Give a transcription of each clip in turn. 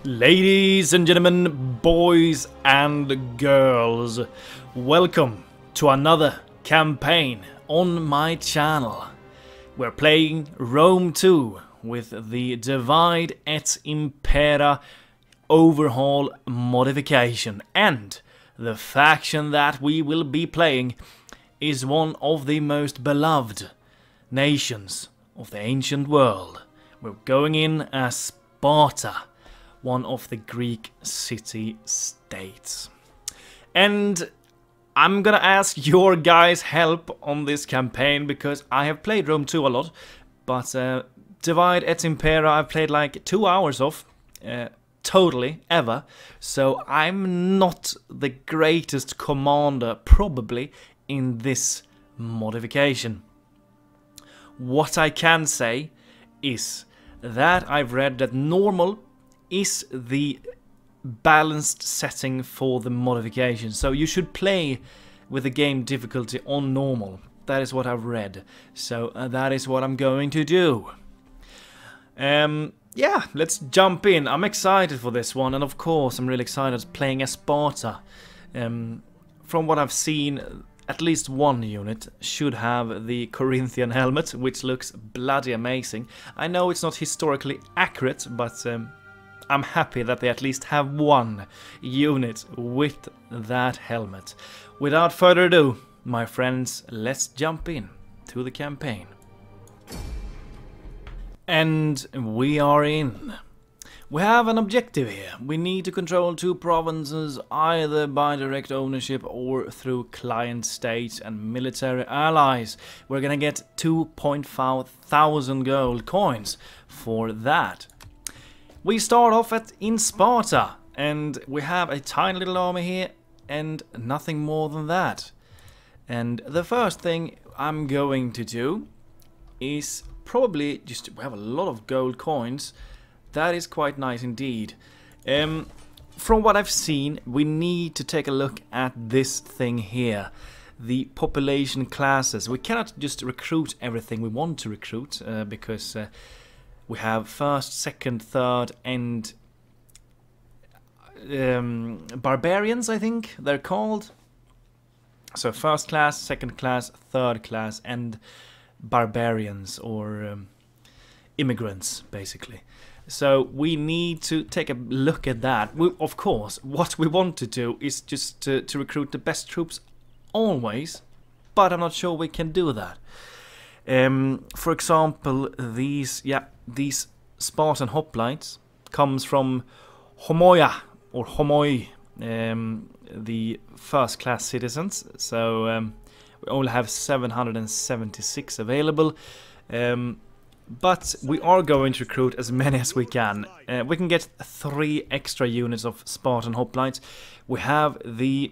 Ladies and gentlemen, boys and girls, welcome to another campaign on my channel. We're playing Rome 2 with the Divide et Impera overhaul modification, and the faction that we will be playing is one of the most beloved nations of the ancient world. We're going in as Sparta, one of the Greek city-states. And I'm gonna ask your guys' help on this campaign because I have played Rome 2 a lot, but Divide et Impera I've played like 2 hours of, totally, ever. So I'm not the greatest commander, probably, in this modification. What I can say is that I've read that normal is the balanced setting for the modification, so you should play with the game difficulty on normal. That is what I've read, so that is what I'm going to do. Yeah, let's jump in. I'm excited for this one, and of course I'm really excited playing as Sparta. From what I've seen, at least one unit should have the Corinthian helmet, which looks bloody amazing. I know it's not historically accurate, but I'm happy that they at least have one unit with that helmet. Without further ado, my friends, let's jump in to the campaign. And we are in. We have an objective here. We need to control 2 provinces either by direct ownership or through client states and military allies. We're gonna get 2,500 gold coins for that. We start off in Sparta, and we have a tiny little army here and nothing more than that. And the first thing I'm going to do is probably just, we have a lot of gold coins. That is quite nice indeed. From what I've seen, we need to take a look at this thing here. The population classes. We cannot just recruit everything we want to recruit because we have first, second, third, and barbarians, I think they're called. So first class, second class, third class, and barbarians, or immigrants, basically. So we need to take a look at that. Of course, what we want to do is just to recruit the best troops always, but I'm not sure we can do that. For example, these Spartan hoplites comes from Homoia, or Homoi, the first class citizens. So we only have 776 available, but we are going to recruit as many as we can. We can get 3 extra units of Spartan hoplites. We have the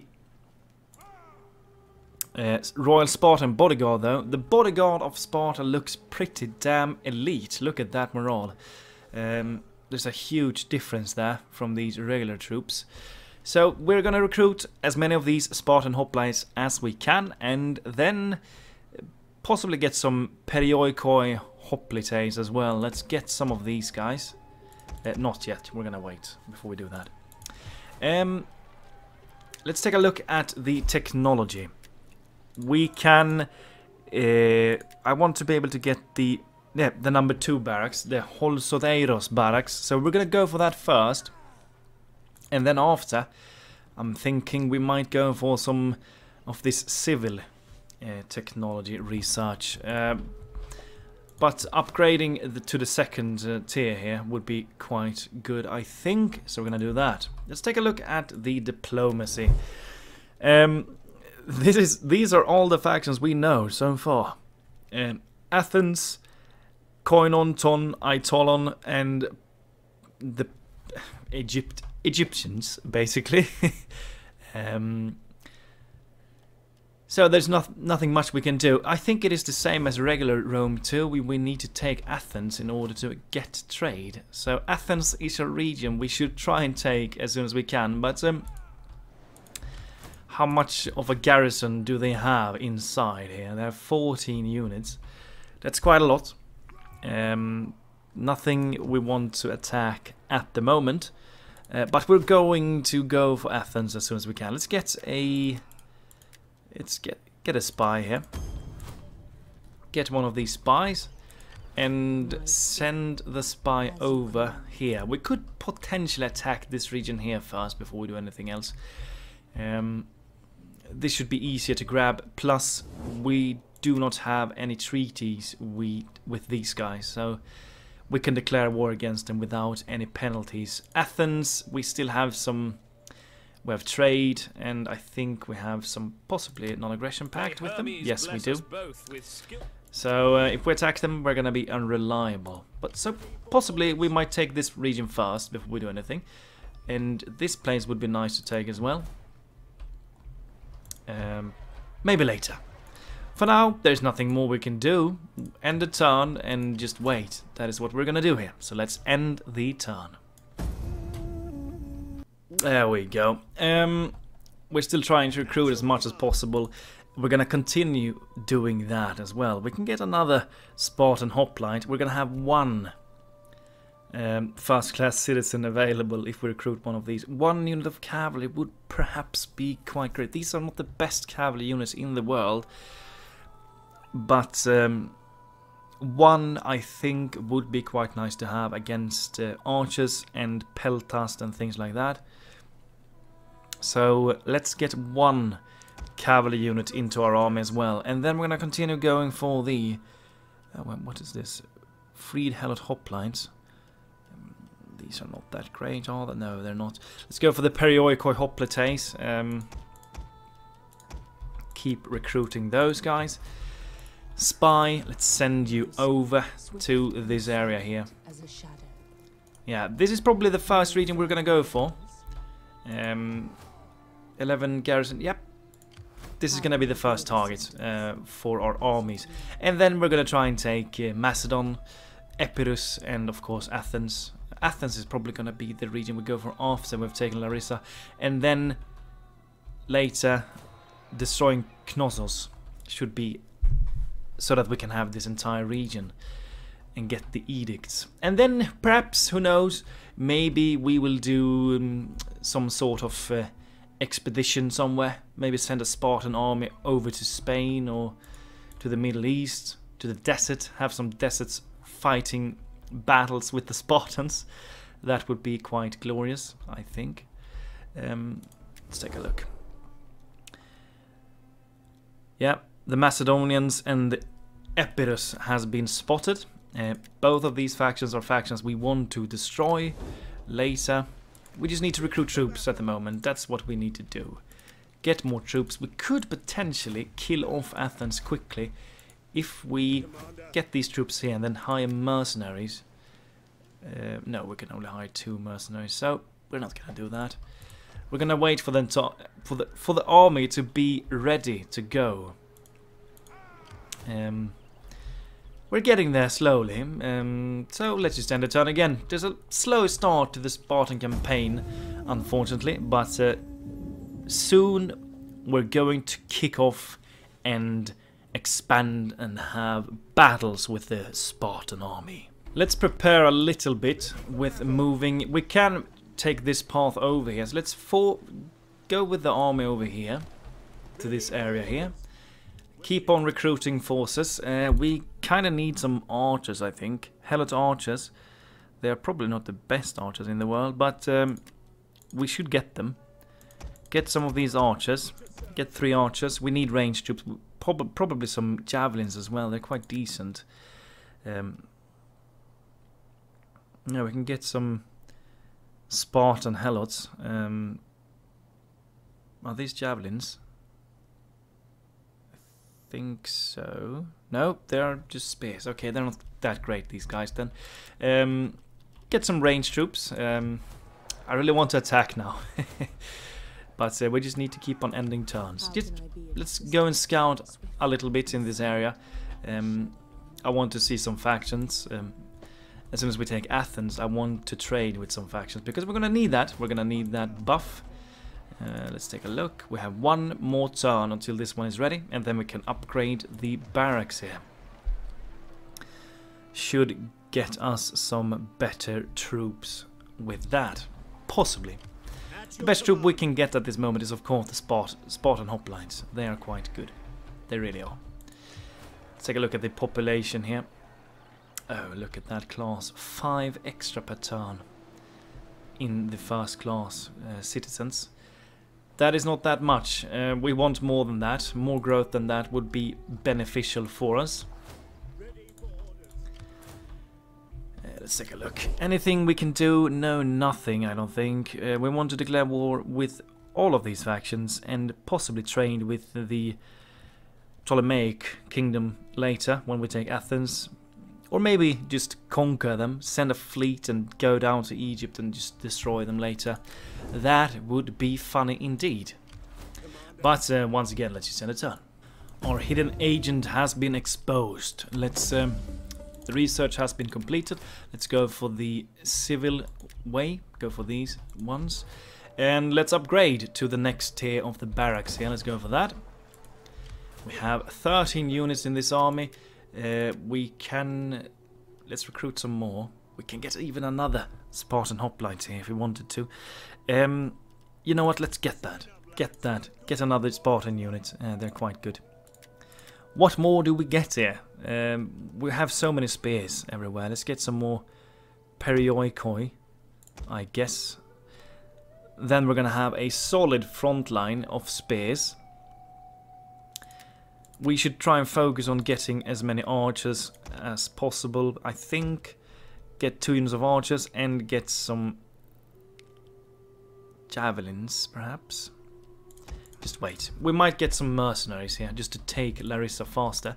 Royal Spartan Bodyguard, though. The Bodyguard of Sparta looks pretty damn elite. Look at that morale. There's a huge difference there from these regular troops. So we're gonna recruit as many of these Spartan hoplites as we can, and then possibly get some Perioikoi hoplites as well. Let's get some of these guys. Not yet. We're gonna wait before we do that. Let's take a look at the technology. We can, I want to be able to get the number 2 barracks, the Holsodeiros barracks, so we're gonna go for that first, and then after, I'm thinking we might go for some of this civil technology research, but upgrading to the second tier here would be quite good, I think, so we're gonna do that. Let's take a look at the diplomacy. These are all the factions we know so far. Athens, Koinonton, Aitolon, and the Egyptians, basically. So there's nothing much we can do. I think it is the same as regular Rome 2. We need to take Athens in order to get trade. So Athens is a region we should try and take as soon as we can, but how much of a garrison do they have inside here? They have 14 units. That's quite a lot. Nothing we want to attack at the moment. But we're going to go for Athens as soon as we can. Let's get a spy here. Get one of these spies and send the spy over here. We could potentially attack this region here first before we do anything else. This should be easier to grab. Plus, we do not have any treaties with these guys, so we can declare war against them without any penalties. Athens, we still have some. We have trade, and I think we have some possibly non-aggression pact with them. Yes, we do. So if we attack them, we're gonna be unreliable. But so possibly we might take this region first before we do anything, and this place would be nice to take as well. Maybe later. For now, there's nothing more we can do. End the turn and just wait. That is what we're gonna do here. So let's end the turn. There we go. We're still trying to recruit as much as possible. We're gonna continue doing that as well. We can get another Spartan hoplite. We're gonna have one first-class citizen available if we recruit one of these. One unit of cavalry would perhaps be quite great. These are not the best cavalry units in the world, but one I think would be quite nice to have against archers and peltasts and things like that. So let's get one cavalry unit into our army as well, and then we're gonna continue going for the what is this? Freed Helot hoplites. These are not that great, are they? No, they're not. Let's go for the Perioikoi hoplites. Keep recruiting those guys. Spy, let's send you over to this area here. Yeah, this is probably the first region we're gonna go for. 11 garrison, yep. This is gonna be the first target for our armies. And then we're gonna try and take Macedon, Epirus, and of course Athens. Athens is probably gonna be the region we go for after we've taken Larissa. And then later, destroying Knossos should be so that we can have this entire region and get the edicts. And then perhaps, who knows, maybe we will do some sort of expedition somewhere. Maybe send a Spartan army over to Spain or to the Middle East, to the desert, have some deserts fighting battles with the Spartans. That would be quite glorious, I think. Let's take a look. Yeah, the Macedonians and the Epirus has been spotted. Both of these factions are factions we want to destroy later. We just need to recruit troops at the moment. That's what we need to do. Get more troops. We could potentially kill off Athens quickly if we get these troops here and then hire mercenaries. No, we can only hire 2 mercenaries, so we're not gonna do that. We're gonna wait for them to for the army to be ready to go. We're getting there slowly, so let's just end the turn again. There's a slow start to the Spartan campaign, unfortunately, but soon we're going to kick off and expand and have battles with the Spartan army. Let's prepare a little bit with moving. We can take this path over here, so let's go with the army over here to this area here. Keep on recruiting forces. We kind of need some archers, I think. Helot archers. They're probably not the best archers in the world, but we should get them. Get some of these archers. Get 3 archers. We need ranged troops. Probably some javelins as well. They're quite decent. Yeah, we can get some Spartan helots. Are these javelins? Think so. No, they're just spears. Okay, they're not that great, these guys then. Get some ranged troops. I really want to attack now. But we just need to keep on ending turns. Let's go and scout a little bit in this area. I want to see some factions. As soon as we take Athens, I want to trade with some factions, because we're going to need that. We're going to need that buff. Let's take a look. We have 1 more turn until this one is ready, and then we can upgrade the barracks here. Should get us some better troops with that. possibly. The best troop we can get at this moment is of course the Spartan hoplites. They are quite good. They really are. Let's take a look at the population here. Oh, look at that class. 5 extra per turn in the first class citizens. That is not that much. We want more than that. More growth than that would be beneficial for us. Let's take a look. Anything we can do? No, nothing, I don't think. We want to declare war with all of these factions and possibly trade with the Ptolemaic kingdom later when we take Athens. Or maybe just conquer them, send a fleet and go down to Egypt and just destroy them later. That would be funny indeed. But once again, let's just send a turn. Our hidden agent has been exposed. Let's... the research has been completed. Let's go for the civil way. Go for these ones. And let's upgrade to the next tier of the barracks here. Let's go for that. We have 13 units in this army. We can... Let's recruit some more. We can get even another Spartan hoplite here if we wanted to. You know what? Let's get that. Get that. Get another Spartan unit. They're quite good. What more do we get here? We have so many spears everywhere. Let's get some more perioikoi, I guess. Then we're gonna have a solid front line of spears. We should try and focus on getting as many archers as possible. I think get 2 units of archers and get some javelins, perhaps. Just wait. We might get some mercenaries here just to take Larissa faster.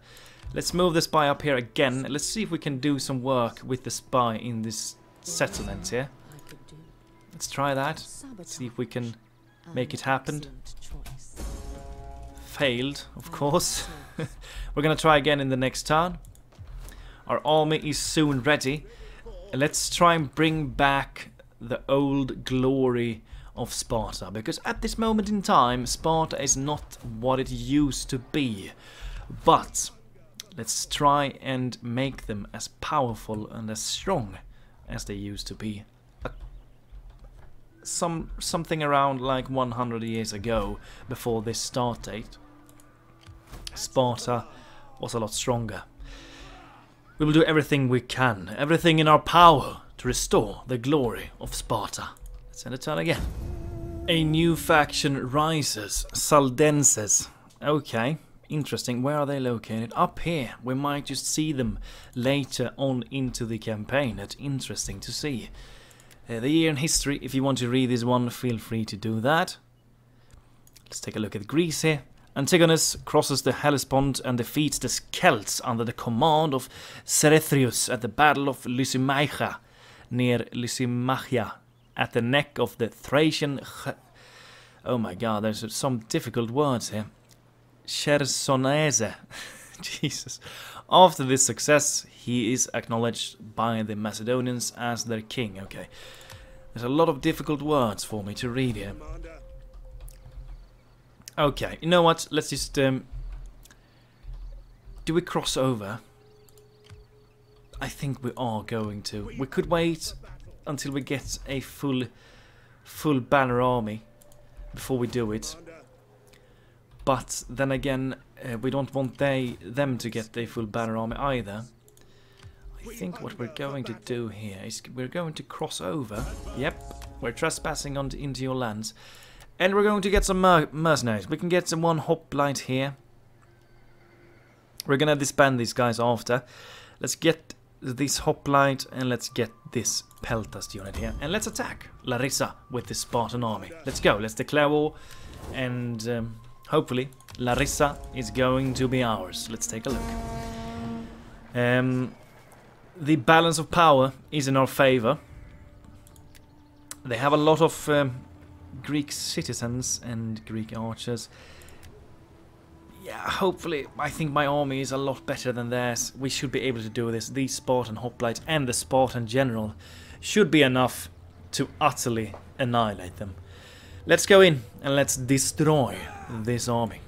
Let's move the spy up here again. Let's see if we can do some work with the spy in this settlement here. Let's try that. See if we can make it happen. Failed, of course. We're gonna try again in the next turn. Our army is soon ready. Let's try and bring back the old glory of Sparta, because at this moment in time Sparta is not what it used to be. But let's try and make them as powerful and as strong as they used to be. Something around like 100 years ago, before this start date, Sparta was a lot stronger. We will do everything we can, everything in our power, to restore the glory of Sparta. Let's end a turn again. A new faction rises, Saldenses. Okay, interesting. Where are they located? Up here. We might just see them later on into the campaign. That's interesting to see. The year in history, if you want to read this one, feel free to do that. Let's take a look at Greece here. Antigonus crosses the Hellespont and defeats the Celts under the command of Cerethrius at the Battle of Lysimachia, near Lysimachia, at the neck of the Thracian... Oh my god, there's some difficult words here. Chersonese. Jesus. After this success, he is acknowledged by the Macedonians as their king. Okay. There's a lot of difficult words for me to read here. Okay, you know what? Let's just... do we cross over? I think we are going to. We could wait until we get a full banner army before we do it. But then again, we don't want them to get a full banner army either. I think what we're going to do here is we're going to cross over. Yep, we're trespassing into your lands. And we're going to get some mercenaries. We can get some one hoplite here. We're gonna disband these guys after. Let's get this hoplite and let's get this Peltast unit here. And let's attack Larissa with the Spartan army. Let's go, let's declare war. And hopefully Larissa is going to be ours. Let's take a look. The balance of power is in our favor. They have a lot of Greek citizens and Greek archers. Yeah, hopefully, I think my army is a lot better than theirs. We should be able to do this. The Spartan hoplite and the Spartan general should be enough to utterly annihilate them. Let's go in and let's destroy this army.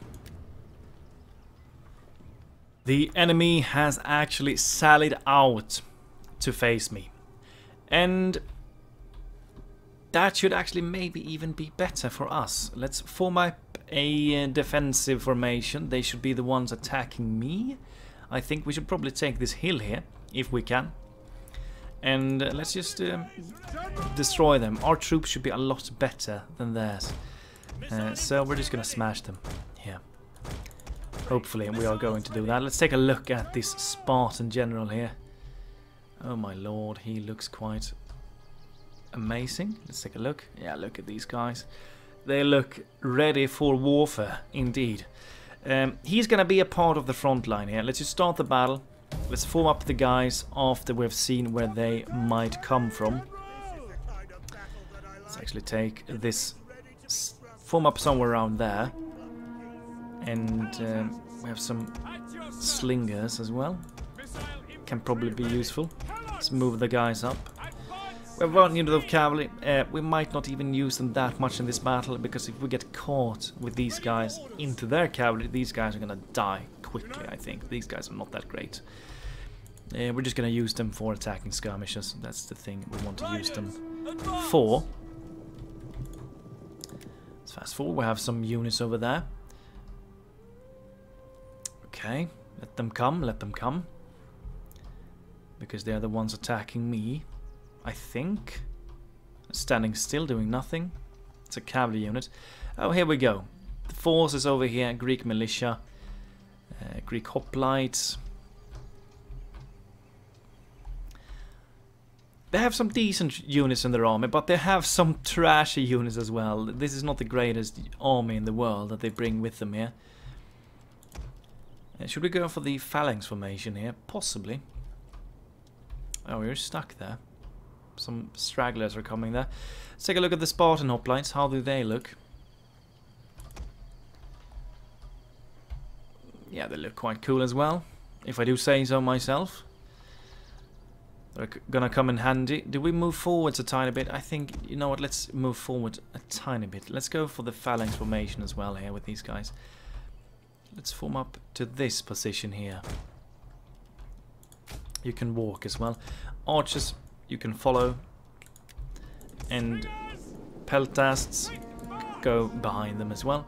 The enemy has actually sallied out to face me. And that should actually maybe even be better for us. Let's form up a defensive formation. They should be the ones attacking me. I think we should probably take this hill here, if we can. And let's just destroy them. Our troops should be a lot better than theirs. So we're just gonna smash them here. Hopefully we are going to do that. Let's take a look at this Spartan general here. Oh my lord, he looks quite amazing. Let's take a look. Yeah, look at these guys. They look ready for warfare, indeed. He's gonna be a part of the front line here. Let's just start the battle. Let's form up the guys after we've seen where they might come from. Let's actually take this, form up somewhere around there. And we have some slingers as well. Can probably be useful. Let's move the guys up. We have 1 unit of cavalry. We might not even use them that much in this battle, because if we get caught with these guys into their cavalry, these guys are gonna die quickly, I think. These guys are not that great. We're just gonna use them for attacking skirmishes. That's the thing we want to use them for. Let's fast forward. We have some units over there. Okay, let them come, let them come. Because they're the ones attacking me, I think. Standing still, doing nothing. It's a cavalry unit. Oh, here we go. The force is over here. Greek militia. Greek hoplites. They have some decent units in their army, but they have some trashy units as well. This is not the greatest army in the world that they bring with them here. Should we go for the phalanx formation here? Possibly. Oh, we're stuck there. Some stragglers are coming there. Let's take a look at the Spartan hoplites. How do they look? Yeah, they look quite cool as well, if I do say so myself. They're gonna come in handy. Do we move forwards a tiny bit? I think, you know what, let's move forward a tiny bit. Let's go for the phalanx formation as well here with these guys. Let's form up to this position here. You can walk as well. Archers, you can follow. And peltasts, go behind them as well.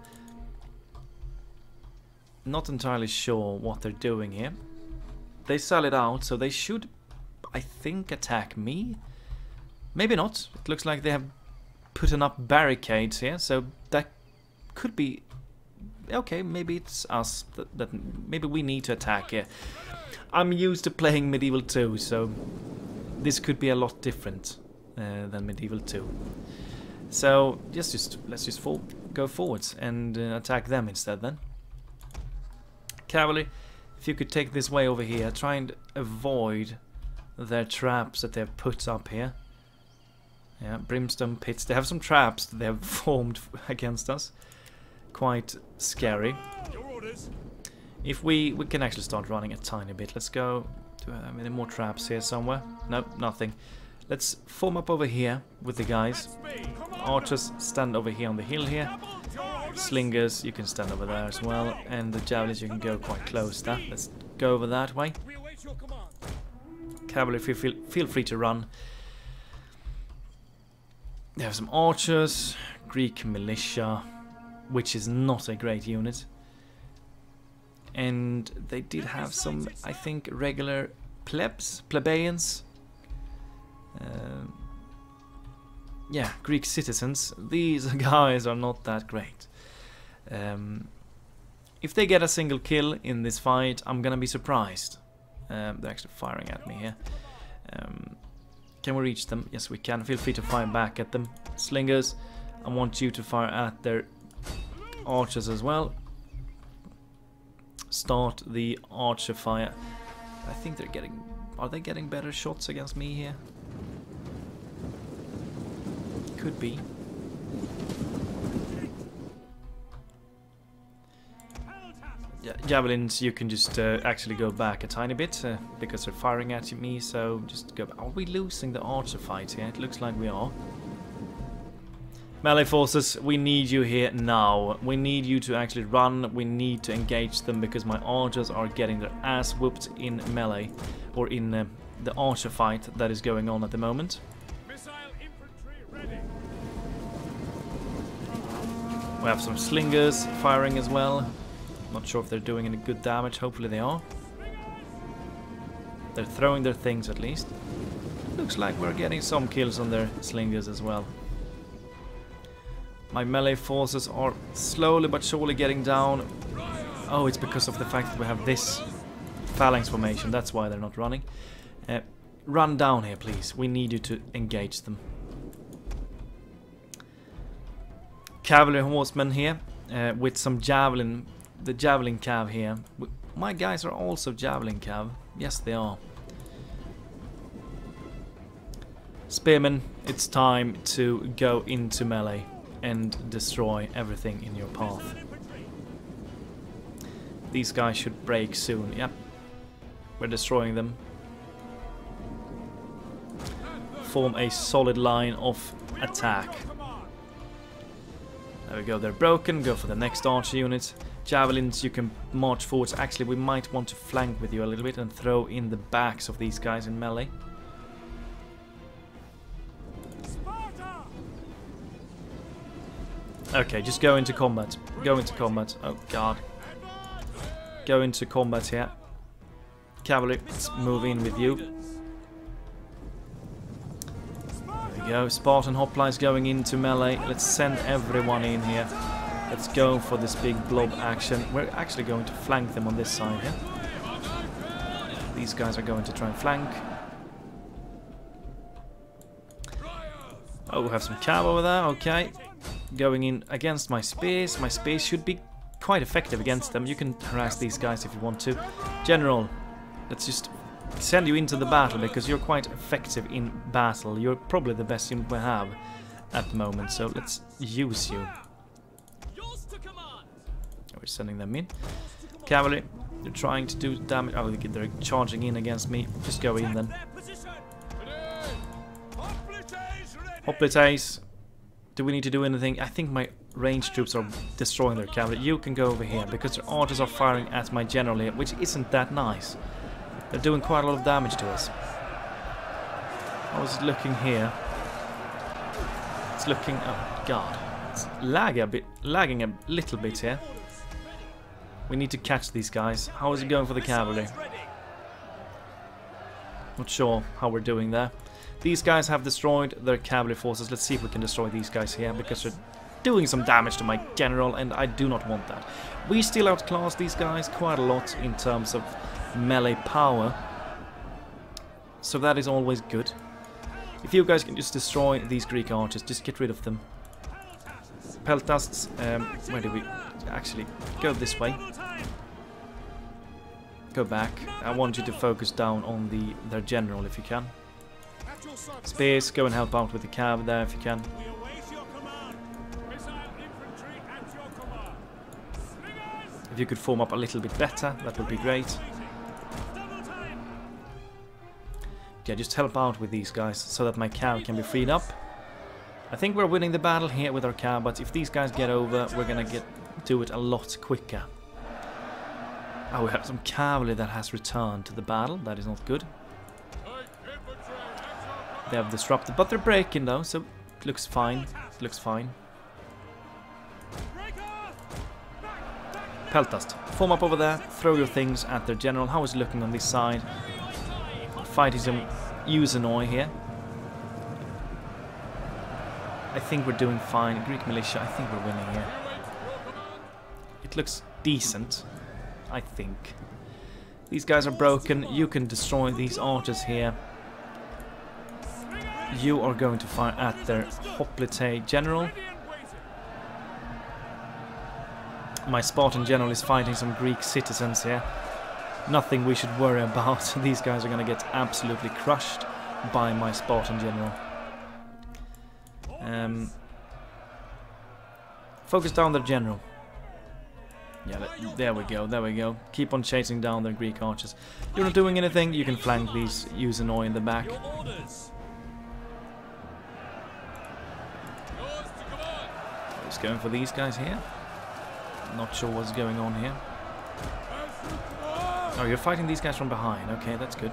Not entirely sure what they're doing here. They sell it out, so they should, I think, attack me. Maybe not. It looks like they have put up barricades here, so that could be... Okay, maybe it's us that maybe we need to attack here. I'm used to playing Medieval 2, so this could be a lot different than Medieval 2. So let's just go forwards and attack them instead then. Cavalry, if you could take this way over here, try and avoid their traps that they've put up here. Yeah, brimstone pits. They have some traps that they have formed against us. Quite scary. If we can actually start running a tiny bit. Let's go. Do I have any more traps here somewhere? Nope, nothing. Let's form up over here with the guys. Archers stand over here on the hill here. Slingers, you can stand over there as well. And the javelins, you can go quite close there. Let's go over that way. Cavalry, feel free to run. They have some archers. Greek militia, which is not a great unit. And they did have some, I think, regular plebeians. Yeah, Greek citizens. These guys are not that great. If they get a single kill in this fight, I'm gonna be surprised. They're actually firing at me here. Can we reach them? Yes, we can. Feel free to fire back at them. Slingers, I want you to fire at their archers as well. Start the archer fire. I think they're getting... Are they getting better shots against me here? Could be. Yeah, javelins, you can just actually go back a tiny bit because they're firing at me, so just go back. Are we losing the archer fight here? It looks like we are. Melee forces, we need you here now. We need you to actually run. We need to engage them because my archers are getting their ass whooped in melee, or in the archer fight that is going on at the moment. Missile infantry ready. We have some slingers firing as well. Not sure if they're doing any good damage. Hopefully they are. They're throwing their things at least. Looks like we're getting some kills on their slingers as well. My melee forces are slowly but surely getting down. Oh, it's because of the fact that we have this phalanx formation. That's why they're not running. Run down here, please. We need you to engage them. Cavalry horsemen here with some javelin. The javelin cav here. My guys are also javelin cav. Yes, they are. Spearmen, it's time to go into melee and destroy everything in your path. These guys should break soon. Yep. We're destroying them. Form a solid line of attack. There we go, they're broken. Go for the next archer unit. Javelins, you can march forwards. Actually, we might want to flank with you a little bit and throw in the backs of these guys in melee. Okay, just go into combat. Go into combat. Oh god. Go into combat here. Cavalry, let's move in with you. There we go. Spartan hoplites going into melee. Let's send everyone in here. Let's go for this big blob action. We're actually going to flank them on this side here. These guys are going to try and flank. Oh, we have some cav over there. Okay. Going in against my spears. My spears should be quite effective against them. You can harass these guys if you want to. General, let's just send you into the battle because you're quite effective in battle. You're probably the best unit we have at the moment, so let's use you. We're sending them in. Cavalry, they're trying to do damage. Oh, they're charging in against me. Just go in then. Hoplites. Do we need to do anything? I think my ranged troops are destroying their cavalry. You can go over here because their archers are firing at my general here, which isn't that nice. They're doing quite a lot of damage to us. I was looking here. It's looking... oh god. It's lagging a little bit here. We need to catch these guys. How is it going for the cavalry? Not sure how we're doing there. These guys have destroyed their cavalry forces. Let's see if we can destroy these guys here, because they're doing some damage to my general, and I do not want that. We still outclass these guys quite a lot in terms of melee power, so that is always good. If you guys can just destroy these Greek archers, just get rid of them. Peltasts, where do we actually go? This way. Go back. I want you to focus down on their general if you can. Spears, go and help out with the cav there if you can. If you could form up a little bit better, that would be great. Yeah, just help out with these guys so that my cav can be freed up. I think we're winning the battle here with our cav, but if these guys get over, we're gonna do it a lot quicker. Oh, we have some cavalry that has returned to the battle. That is not good. They have disrupted, but they're breaking though, so it looks fine. It looks fine. Peltast, form up over there, throw your things at their general. How is it looking on this side? Fighting some Usanoi here. I think we're doing fine. Greek militia, I think we're winning here. It looks decent, I think. These guys are broken. You can destroy these archers here. You are going to fire at their hoplite general. My Spartan general is fighting some Greek citizens here. Nothing we should worry about. These guys are going to get absolutely crushed by my Spartan general. Focus down their general. Yeah, there we go, there we go. Keep on chasing down their Greek archers. You're not doing anything, you can flank these Usanoi in the back. Just going for these guys here. Not sure what's going on here. Oh, you're fighting these guys from behind. Okay, that's good.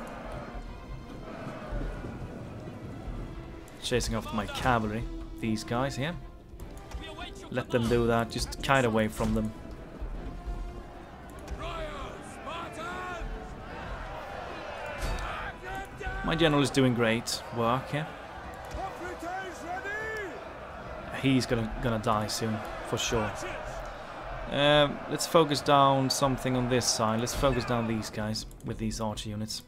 Chasing off my cavalry. These guys here. Let them do that, just kite away from them. My general is doing great work here. He's gonna die soon, for sure. Let's focus down something on this side. Let's focus down these guys with these archer units.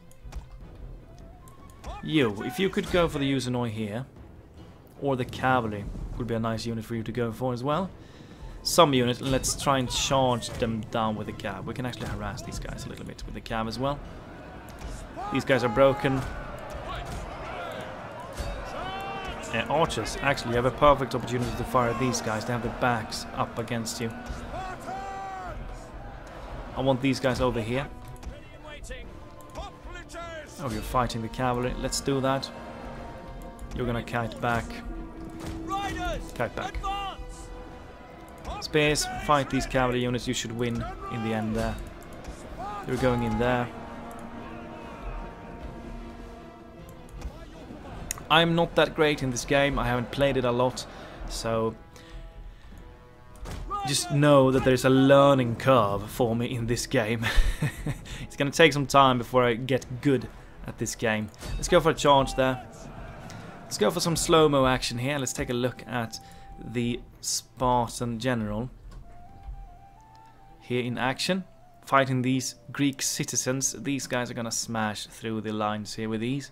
You, if you could go for the Usanoi here, or the cavalry, would be a nice unit for you to go for as well. Some unit, let's try and charge them down with the cav. We can actually harass these guys a little bit with the cav as well. These guys are broken. Archers, actually, you have a perfect opportunity to fire at these guys. They have their backs up against you. I want these guys over here. Oh, you're fighting the cavalry. Let's do that. You're gonna kite back. Kite back. Spears, fight these cavalry units. You should win in the end there. You're going in there. I'm not that great in this game. I haven't played it a lot, so just know that there's a learning curve for me in this game. It's gonna take some time before I get good at this game. Let's go for a charge there. Let's go for some slow-mo action here. Let's take a look at the Spartan general here in action, fighting these Greek citizens. These guys are gonna smash through the lines here with ease.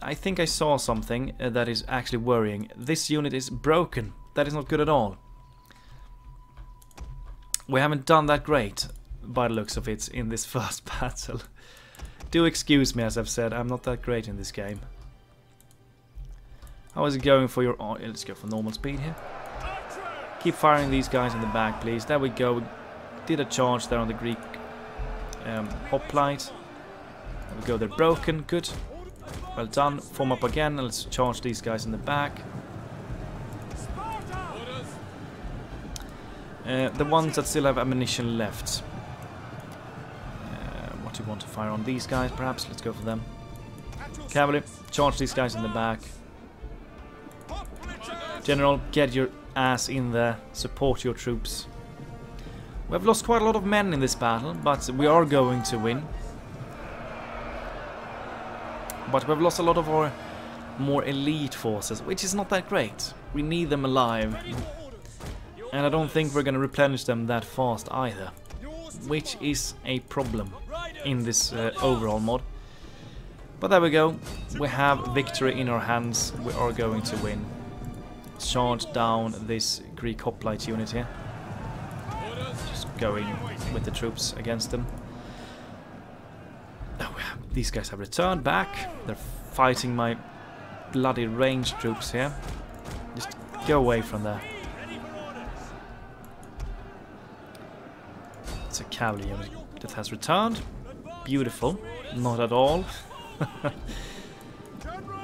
I think I saw something that is actually worrying. This unit is broken. That is not good at all. We haven't done that great by the looks of it in this first battle. Do excuse me, as I've said, I'm not that great in this game. How is it going for your... Oh, let's go for normal speed here. Keep firing these guys in the back, please. There we go. We did a charge there on the Greek hoplite. There we go, they're broken. Good. Well done. Form up again and let's charge these guys in the back. The ones that still have ammunition left. What do you want to fire on? These guys perhaps? Let's go for them. Cavalry, charge these guys in the back. General, get your ass in there. Support your troops. We have lost quite a lot of men in this battle, but we are going to win. But we've lost a lot of our more elite forces, which is not that great. We need them alive. And I don't think we're going to replenish them that fast either. Which is a problem in this overall mod. But there we go. We have victory in our hands. We are going to win. Charge down this Greek hoplite unit here. Just going with the troops against them. Oh, these guys have returned back. They're fighting my bloody ranged troops here. Just go away from there. It's a cavalry unit that has returned. Beautiful. Not at all.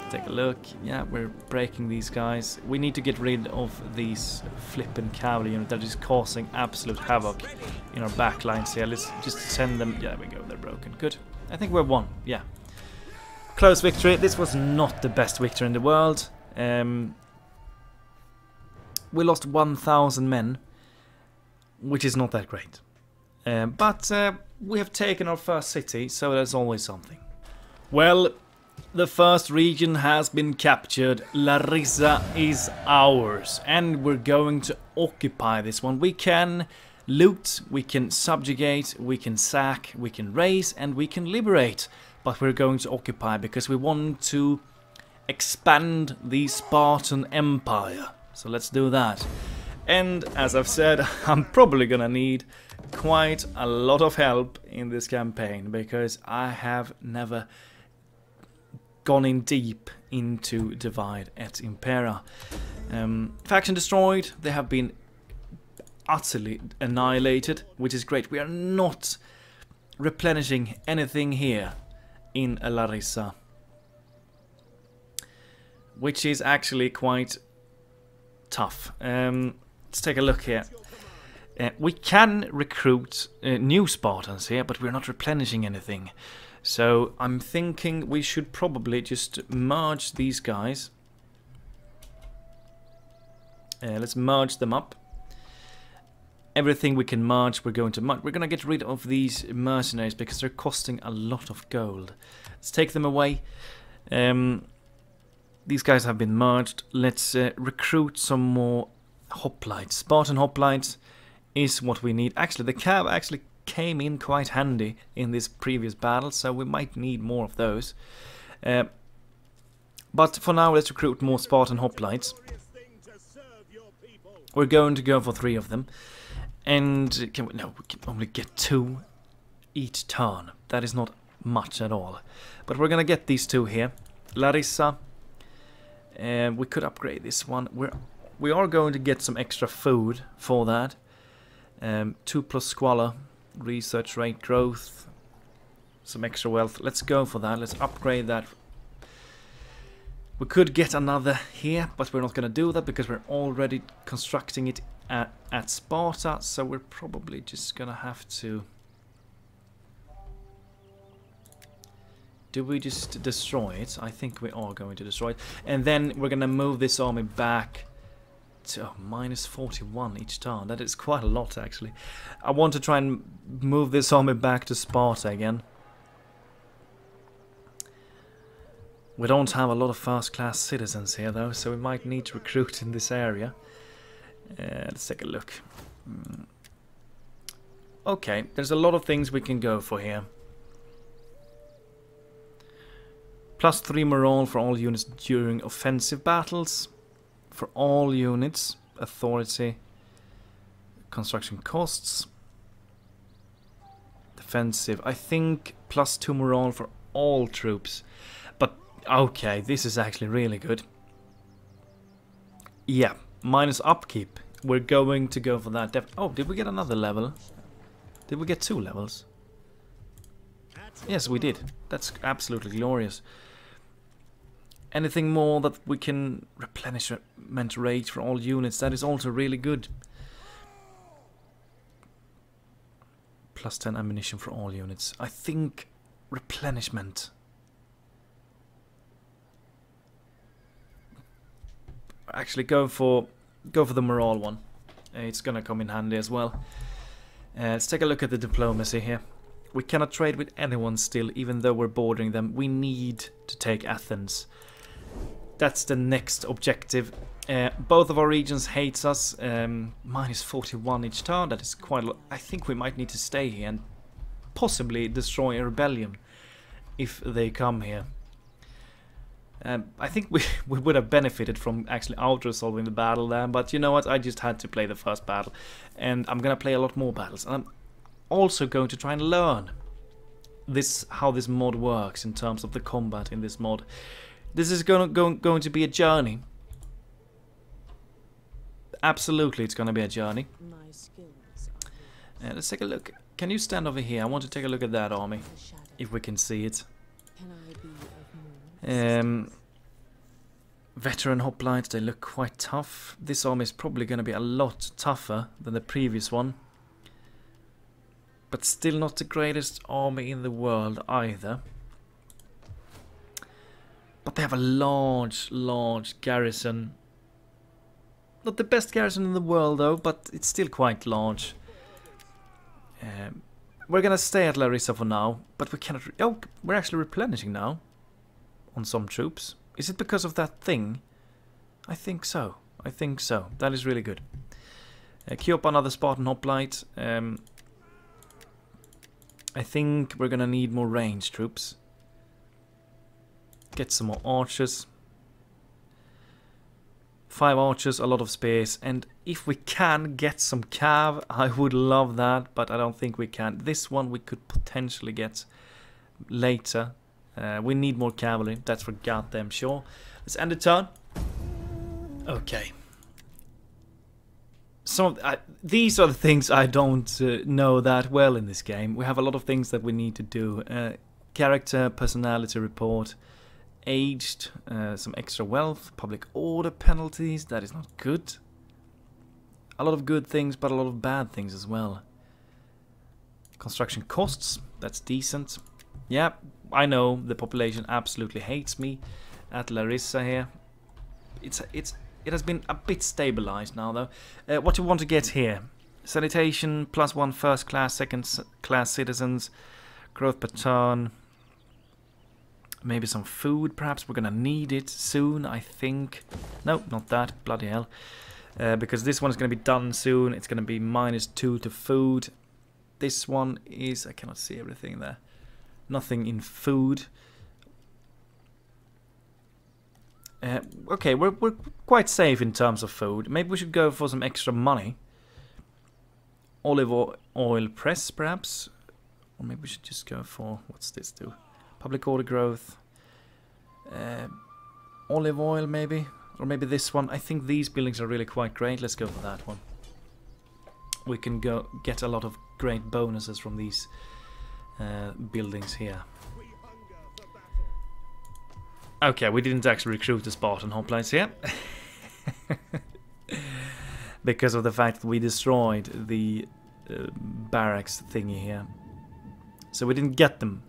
Take a look. Yeah, we're breaking these guys. We need to get rid of these flippin' cavalry units that is causing absolute havoc in our backlines here. Let's just send them. Yeah, there we go. They're broken. Good. I think we're won. Yeah. Close victory. This was not the best victory in the world. We lost 1,000 men, which is not that great. But we have taken our first city, so that's always something. Well, the first region has been captured. Larissa is ours, and we're going to occupy this one. We can loot, we can subjugate, we can sack, we can raise, and we can liberate. But we're going to occupy because we want to expand the Spartan Empire. So let's do that. And as I've said, I'm probably gonna need quite a lot of help in this campaign because I have never gone in deep into Divide et Impera. Faction destroyed, they have been utterly annihilated, which is great. We are not replenishing anything here in Larissa, which is actually quite tough. Let's take a look here. We can recruit new Spartans here, but we're not replenishing anything. So I'm thinking we should probably just merge these guys Let's merge them up. Everything we can merge, we're going to merge. We're going to get rid of these mercenaries because they're costing a lot of gold. Let's take them away. These guys have been merged. Let's recruit some more hoplites. Spartan hoplites is what we need. Actually, the cav actually came in quite handy in this previous battle, so we might need more of those. But for now, let's recruit more Spartan hoplites. We're going to go for 3 of them. And we can only get 2 each turn. That is not much at all. But we're gonna get these 2 here. Larissa. We could upgrade this one. We are going to get some extra food for that. 2+ squalor, research rate, growth, some extra wealth. Let's go for that. Let's upgrade that. We could get another here, but we're not going to do that because we're already constructing it at Sparta, so we're probably just going to have to... Do we just destroy it? I think we are going to destroy it. And then we're going to move this army back to -41 each turn. That is quite a lot, actually. I want to try and move this army back to Sparta again. We don't have a lot of first-class citizens here, though, so we might need to recruit in this area. Let's take a look. Okay, there's a lot of things we can go for here. +3 morale for all units during offensive battles. For all units, authority, construction costs, defensive. I think +2 morale for all troops. But okay, this is actually really good. Yeah, minus upkeep. We're going to go for that. Oh, did we get another level? Did we get 2 levels? Yes, we did. That's absolutely glorious. Anything more that we can replenishment rate for all units, that is also really good. +10 ammunition for all units. I think replenishment. Actually, go for the morale one. It's gonna come in handy as well. Let's take a look at the diplomacy here. We cannot trade with anyone still, even though we're bordering them. We need to take Athens. That's the next objective. Both of our regions hates us. -41 each turn. That is quite a lot. I think we might need to stay here and possibly destroy a rebellion if they come here. I think we would have benefited from actually out-resolving the battle there, but you know what? I just had to play the first battle, and I'm gonna play a lot more battles. And I'm also going to try and learn how this mod works in terms of the combat in this mod. This is going to be a journey. Absolutely, it's going to be a journey. Let's take a look. Can you stand over here? I want to take a look at that army, if we can see it. Veteran hoplites, they look quite tough. This army is probably going to be a lot tougher than the previous one. But still not the greatest army in the world either. But they have a large garrison. Not the best garrison in the world though, but it's still quite large. We're gonna stay at Larissa for now, but we cannot... Oh, we're actually replenishing now. On some troops. Is it because of that thing? I think so. I think so. That is really good. Queue up another Spartan hoplite. I think we're gonna need more range troops. Get some more archers. 5 archers, a lot of space, and if we can get some cav, I would love that, but I don't think we can. This one we could potentially get later. We need more cavalry, that's for goddamn sure. Let's end the turn. Okay. These are the things I don't know that well in this game. We have a lot of things that we need to do. Character, personality report. Aged, some extra wealth, public order penalties, that is not good. A lot of good things, but a lot of bad things as well. Construction costs, that's decent. Yeah, I know the population absolutely hates me at Larissa here. It's It has been a bit stabilized now, though. What you want to get here? Sanitation, +1 first class, second class citizens, growth per turn. Maybe some food, perhaps. We're gonna need it soon, I think. No, not that. Bloody hell. Because this one is gonna be done soon. It's gonna be -2 to food. This one is... I cannot see everything there. Nothing in food. Okay, we're quite safe in terms of food. Maybe we should go for some extra money. Olive oil press, perhaps? Or maybe we should just go for... What's this do? Public order growth. Olive oil, maybe? Or maybe this one. I think these buildings are really quite great. Let's go for that one. We can go get a lot of great bonuses from these buildings here. Okay, we didn't actually recruit the Spartan hoplites here. Because of the fact that we destroyed the barracks thingy here. So we didn't get them.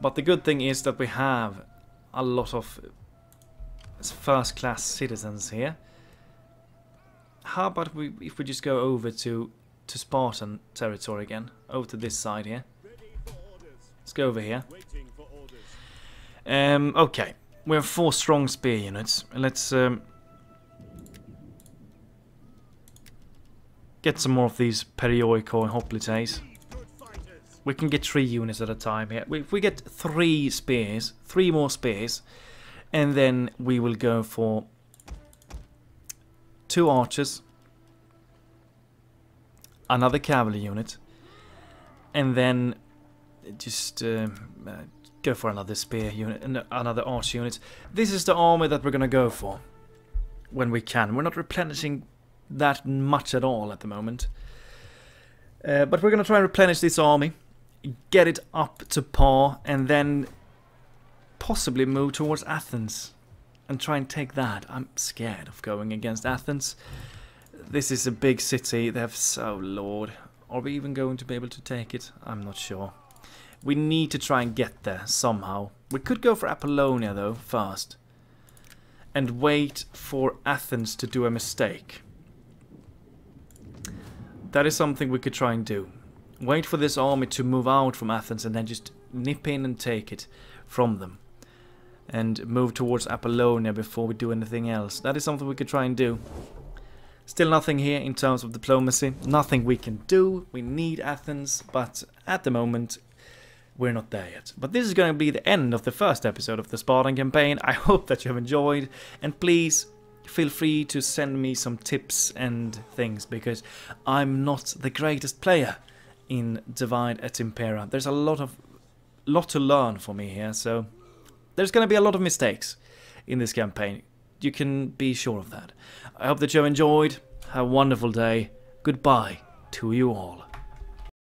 But the good thing is that we have a lot of first class citizens here. How about if we just go over to Spartan territory again? Over to this side here. Let's go over here. Okay, we have 4 strong spear units. Let's get some more of these Perioiko and Hoplites. We can get 3 units at a time here. If we get 3 spears, 3 more spears, and then we will go for 2 archers, another cavalry unit, and then just go for another spear unit and another arch unit. This is the army that we're gonna go for when we can. We're not replenishing that much at all at the moment, but we're gonna try and replenish this army, get it up to par, and then possibly move towards Athens and try and take that. I'm scared of going against Athens. This is a big city. They have... Oh lord, are we even going to be able to take it? I'm not sure. We need to try and get there somehow. We could go for Apollonia though first, and wait for Athens to do a mistake. That is something we could try and do. Wait for this army to move out from Athens and then just nip in and take it from them. And move towards Apollonia before we do anything else. That is something we could try and do. Still nothing here in terms of diplomacy. Nothing we can do. We need Athens, but at the moment we're not there yet. But this is going to be the end of the first episode of the Spartan campaign. I hope that you have enjoyed, and please feel free to send me some tips and things, because I'm not the greatest player in Divide et Impera. There's a lot to learn for me here, so there's going to be a lot of mistakes in this campaign. You can be sure of that. I hope that you have enjoyed. Have a wonderful day. Goodbye to you all.